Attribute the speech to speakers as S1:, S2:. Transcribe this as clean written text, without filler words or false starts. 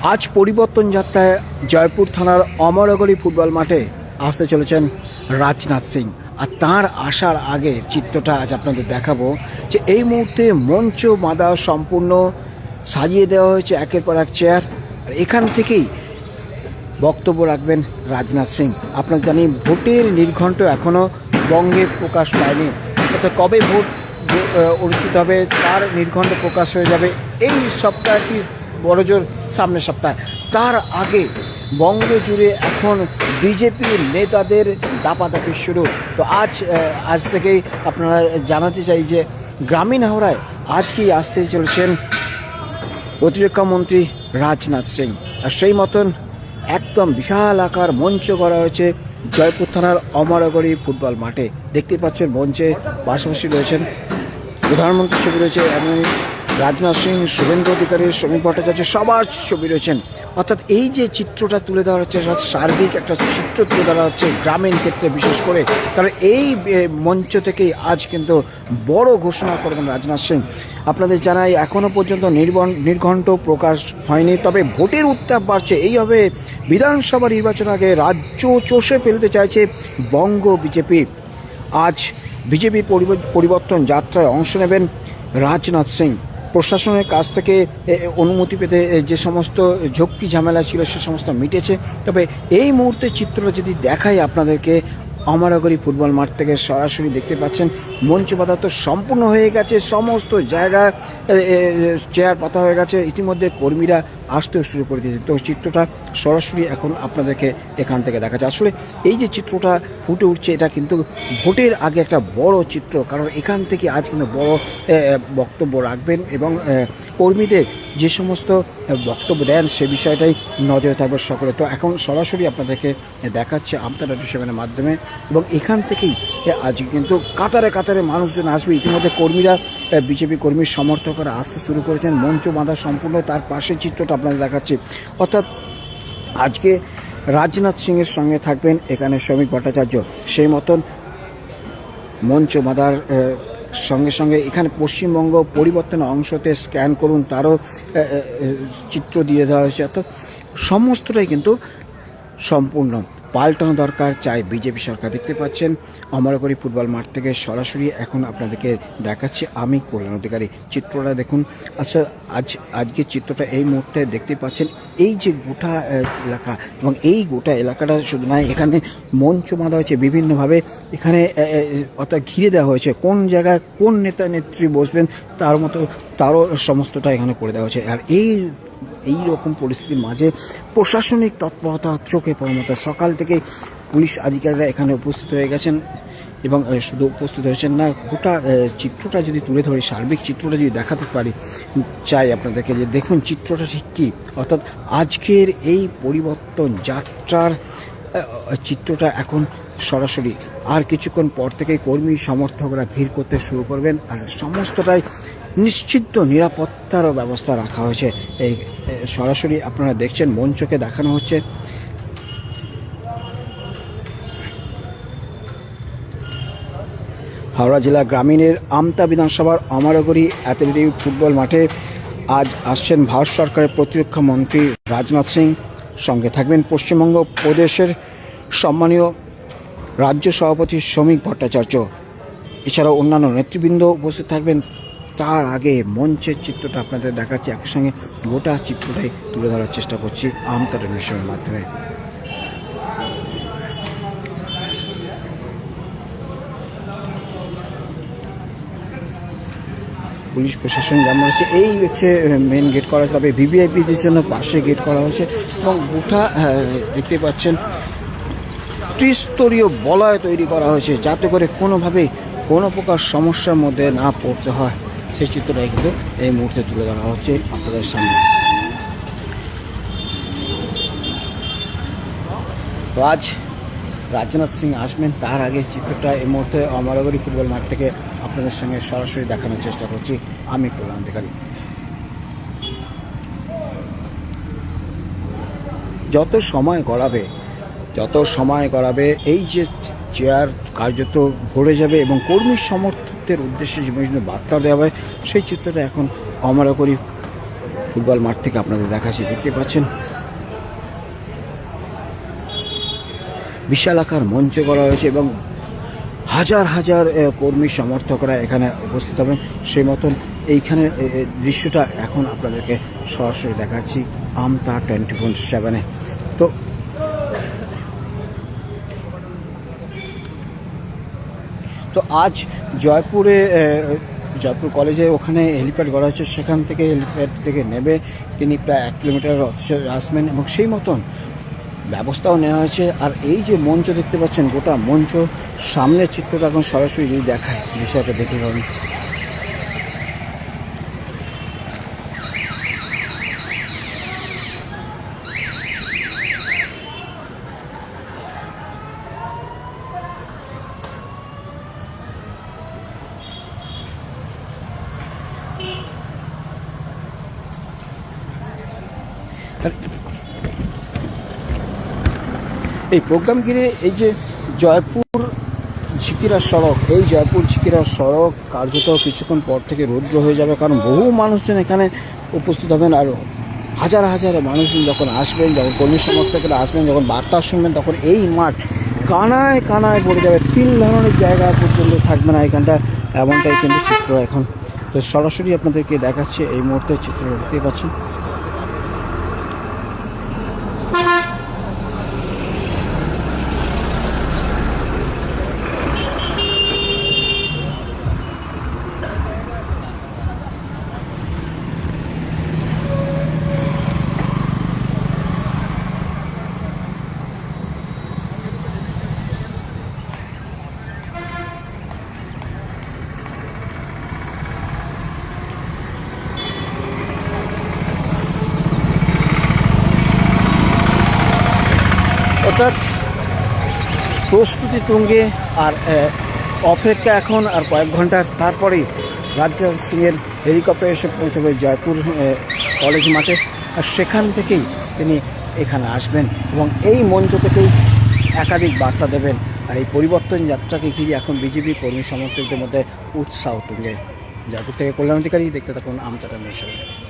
S1: আজ পরিবর্তন যাত্রায় জয়পুর থানার অমরগড়ি ফুটবল মাঠে আসতে চলেছেন রাজনাথ সিং। আর তার আসার আগে চিত্রটা আজ আপনাদের দেখাবো যে এই মুহূর্তে মঞ্চ বাঁধা সম্পূর্ণ সাজিয়ে দেওয়া হয়েছে একের পর এক চেয়ার। আর এখান থেকেই বক্তব্য রাখবেন রাজনাথ সিং। আপনারা জানি ভোটের নির্ঘণ্ট এখনও বঙ্গে প্রকাশ পায়নি, অর্থাৎ কবে ভোট অনুষ্ঠিত হবে তার নির্ঘণ্ট প্রকাশ হয়ে যাবে এই সপ্তাহ কি বড়জোর সামনের সপ্তাহ। তার আগে বঙ্গ জুড়ে এখন বিজেপির নেতাদের দাপাদাপি শুরু। তো আজ থেকেই আপনারা জানাতে চাই যে গ্রামীণ হাওড়ায় আজকেই আসতে চলেছেন প্রতিরক্ষা মন্ত্রী রাজনাথ সিং। আর সেই মতন একদম বিশাল আকার মঞ্চ করা হয়েছে জয়পুর থানার অমরগড়ি ফুটবল মাঠে। দেখতে পাচ্ছেন মঞ্চে পাশাপাশি রয়েছেন প্রধানমন্ত্রীর ছবি রয়েছে, এমন রাজনাথ সিং, শুভেন্দু অধিকারী, শ্রমিক ভট্টাচার্য সবার ছবি রয়েছেন। অর্থাৎ এই যে চিত্রটা তুলে দেওয়া হচ্ছে সার্বিক একটা চিত্র তুলে ধরা হচ্ছে গ্রামীণ ক্ষেত্রে বিশেষ করে, কারণ এই মঞ্চ থেকেই আজ কিন্তু বড় ঘোষণা করবেন রাজনাথ সিং। আপনাদের জানাই এখনও পর্যন্ত নির্ঘণ্ট প্রকাশ হয়নি, তবে ভোটের উত্তাপ বাড়ছে। এইভাবে বিধানসভা নির্বাচনের আগে রাজ্য চষে ফেলতে চাইছে বঙ্গ বিজেপি। আজ বিজেপি পরিবর্তন যাত্রায় অংশ নেবেন রাজনাথ সিং। প্রশাসনের কাছ থেকে অনুমতি পেতে যে সমস্ত ঝক্কি ঝামেলা ছিল সে সমস্ত মিটেছে। তবে এই মুহূর্তে চিত্রটা যদি দেখাই আপনাদেরকে, অমরগড়ি ফুটবল মাঠ থেকে সরাসরি দেখতে পাচ্ছেন মঞ্চ পাতা তো সম্পূর্ণ হয়ে গেছে, সমস্ত জায়গায় চেয়ার পাতা হয়ে গেছে, ইতিমধ্যে কর্মীরা আসতেও শুরু করে দিয়েছে। তো চিত্রটা সরাসরি এখন আপনাদেরকে এখান থেকে দেখাচ্ছে। আসলে এই যে চিত্রটা ফুটে উঠছে এটা কিন্তু ভোটের আগে একটা বড় চিত্র, কারণ এখান থেকে আজ কিন্তু বড় বক্তব্য রাখবেন এবং কর্মীদের যে সমস্ত বক্তব্য দেন সে বিষয়টাই নজরে থাকবে সকলে। তো এখন সরাসরি আপনাদেরকে দেখাচ্ছে আমতা সেভেনের মাধ্যমে, এবং এখান থেকেই আজ কিন্তু কাতারে কাতারে মানুষজন আসবে। ইতিমধ্যে কর্মীরা, বিজেপি কর্মীর সমর্থকরা আসতে শুরু করেছেন, মঞ্চ বাঁধা সম্পূর্ণ। তার পাশের চিত্রটা আপনাদের দেখাচ্ছি। অর্থাৎ আজকে রাজনাথ সিংয়ের সঙ্গে থাকবেন এখানে শ্রমিক ভট্টাচার্য। সেই মতন মঞ্চ বাঁধার সঙ্গে সঙ্গে এখানে পশ্চিমবঙ্গ পরিবর্তন অংশতে স্ক্যান করুন তারও চিত্র দিয়ে দেওয়া হয়েছে। অর্থাৎ সমস্তটাই কিন্তু সম্পূর্ণ পাল্টানো দরকার চাই বিজেপি সরকার। দেখতে পাচ্ছেন অমরগড়ি ফুটবল মাঠ থেকে সরাসরি এখন আপনাদেরকে দেখাচ্ছি আমি কল্যাণ অধিকারী। চিত্রটা দেখুন। আচ্ছা, আজকের চিত্রটা এই মুহূর্তে দেখতে পাচ্ছেন এই যে গোটা এলাকা, এবং এই গোটা এলাকাটা শুধু নয়, এখানে মঞ্চ বাঁধা হয়েছে বিভিন্নভাবে। এখানে অর্থাৎ ঘিরে দেওয়া হয়েছে কোন জায়গায় কোন নেতা নেত্রী বসবেন তারও সমস্তটা এখানে করে দেওয়া হয়েছে। আর এই রকম পরিস্থিতির মাঝে প্রশাসনিক তৎপরতা চোখে পড়ার মতো। সকাল থেকে পুলিশ আধিকারিকরা এখানে উপস্থিত হয়ে গেছেন, এবং শুধু উপস্থিত হয়েছেন না, গোটা চিত্রটা যদি তুলে ধরি, সার্বিক চিত্রটা যদি দেখাতে পারি চাই আপনাদেরকে, যে দেখুন চিত্রটা ঠিক কী। অর্থাৎ আজকের এই পরিবর্তন যাত্রার চিত্রটা এখন সরাসরি আর কিছুক্ষণ পর থেকেই কর্মী সমর্থকরা ভিড় করতে শুরু করবেন। আর সমস্তটাই নিশ্চিত নিরাপত্তারও ব্যবস্থা রাখা হয়েছে। এই সরাসরি আপনারা দেখছেন মঞ্চকে দেখানো হচ্ছে। হাওড়া জেলা গ্রামীণের আমতা বিধানসভার অমরগড়ি অ্যাথলেটিক ফুটবল মাঠে আজ আসছেন ভারত সরকারের প্রতিরক্ষা মন্ত্রী রাজনাথ সিং। সঙ্গে থাকবেন পশ্চিমবঙ্গ প্রদেশের সম্মানীয় রাজ্য সভাপতি শ্রমিক ভট্টাচার্য, এছাড়াও অন্যান্য নেতৃবৃন্দ উপস্থিত থাকবেন। তার আগে মঞ্চের চিত্রটা আপনাদের দেখাচ্ছি, একই সঙ্গে গোটা চিত্রটাই তুলে ধরার চেষ্টা করছি আমতা টেলিভিশনের মাধ্যমে। পুলিশ প্রশাসন যেমন হচ্ছে, এই হচ্ছে মেন গেট করা, তবে ভিভিআইপিদের জন্য পাশে গেট করা হয়েছে, এবং গোটা দেখতে পাচ্ছেন ত্রিস্তরীয় বলয় তৈরি করা হয়েছে যাতে করে কোনোভাবে কোনো প্রকার সমস্যার মধ্যে না পড়তে হয়। সেই চিত্রটাই কিন্তু এই মুহূর্তে তুলে ধরা হচ্ছে আপনাদের সামনে। তো আজ রাজনাথ সিং আসবেন, তার আগে চিত্রটা এই মুহূর্তে অমরগড়ি ফুটবল মাঠ থেকে আপনাদের সঙ্গে সরাসরি দেখানোর চেষ্টা করছি আমি কল্যাণ অধিকারী। যত সময় গড়াবে এই যে চেয়ার কার্যত ভরে যাবে, এবং কর্মী সমর্থকদের উদ্দেশ্যে যে বার্তা দেওয়া হয় সেই চিত্রটা এখন অমরগড়ি ফুটবল মাঠ থেকে আপনাদের দেখাচ্ছি, দেখতে পাচ্ছেন বিশাল আকার মঞ্চ করা হয়েছে এবং হাজার হাজার কর্মী সমর্থকরা এখানে উপস্থিত হবেন। সেই মতন এইখানে দৃশ্যটা এখন আপনাদেরকে সরাসরি দেখাচ্ছি আমতা 24/7-এ। তো আজ জয়পুর কলেজে ওখানে হেলিপ্যাড করা হচ্ছে, সেখান থেকে হেলিপ্যাড থেকে নেবে তিনি প্রায় 1 কিলোমিটার আসবেন এবং সেই মতন ব্যবস্থাও নেওয়া হয়েছে। আর এই যে মঞ্চ দেখতে পাচ্ছেন, গোটা মঞ্চ সামনের চিত্রটা এখন সরাসরি দেখায়, বিষয়টা দেখে পাবেন। এই প্রোগ্রাম ঘিরে এই যে জয়পুর ঝিকিরা সড়ক, এই জয়পুর ঝিকিরা সড়ক কার্যত কিছুক্ষণ পর থেকে রৌদ্র হয়ে যাবে, কারণ বহু মানুষজন এখানে উপস্থিত হবেন। আর হাজার হাজার মানুষজন যখন আসবেন, যখন কর্মী সমর্থকরা আসবেন, যখন বার্তা শুনবেন, তখন এই মাঠ কানায় কানায় পড়ে যাবে, 3 ধরনের জায়গা পর্যন্ত থাকবে না এখানটা, এমনটাই কিন্তু চিত্র এখন। তো সরাসরি আপনাদেরকে দেখাচ্ছে এই মুহূর্তে চিত্র দেখতে পাচ্ছেন। অর্থাৎ প্রস্তুতি তুঙ্গে, আর অপেক্ষা এখন আর কয়েক ঘন্টার, তারপরেই রাজনাথ সিংয়ের হেলিকপ্টার এসে পৌঁছবে জয়পুর কলেজ মাঠে। আর সেখান থেকেই তিনি এখানে আসবেন এবং এই মঞ্চ থেকেই একাধিক বার্তা দেবেন। আর এই পরিবর্তন যাত্রাকে ঘিরে এখন বিজেপি কর্মী সমর্থকদের মধ্যে উৎসাহ তুঙ্গে। জয়পুর থেকে কল্যাণ অধিকারী, দেখতে থাকুন আমতা 24/7।